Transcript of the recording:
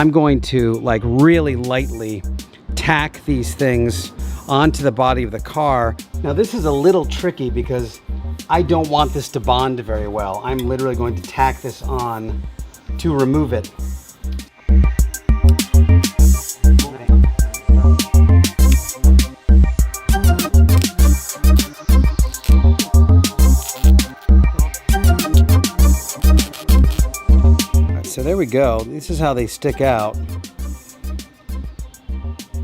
I'm going to like really lightly tack these things onto the body of the car. Now this is a little tricky because I don't want this to bond very well. I'm literally going to tack this on to remove it. So there we go. This is how they stick out.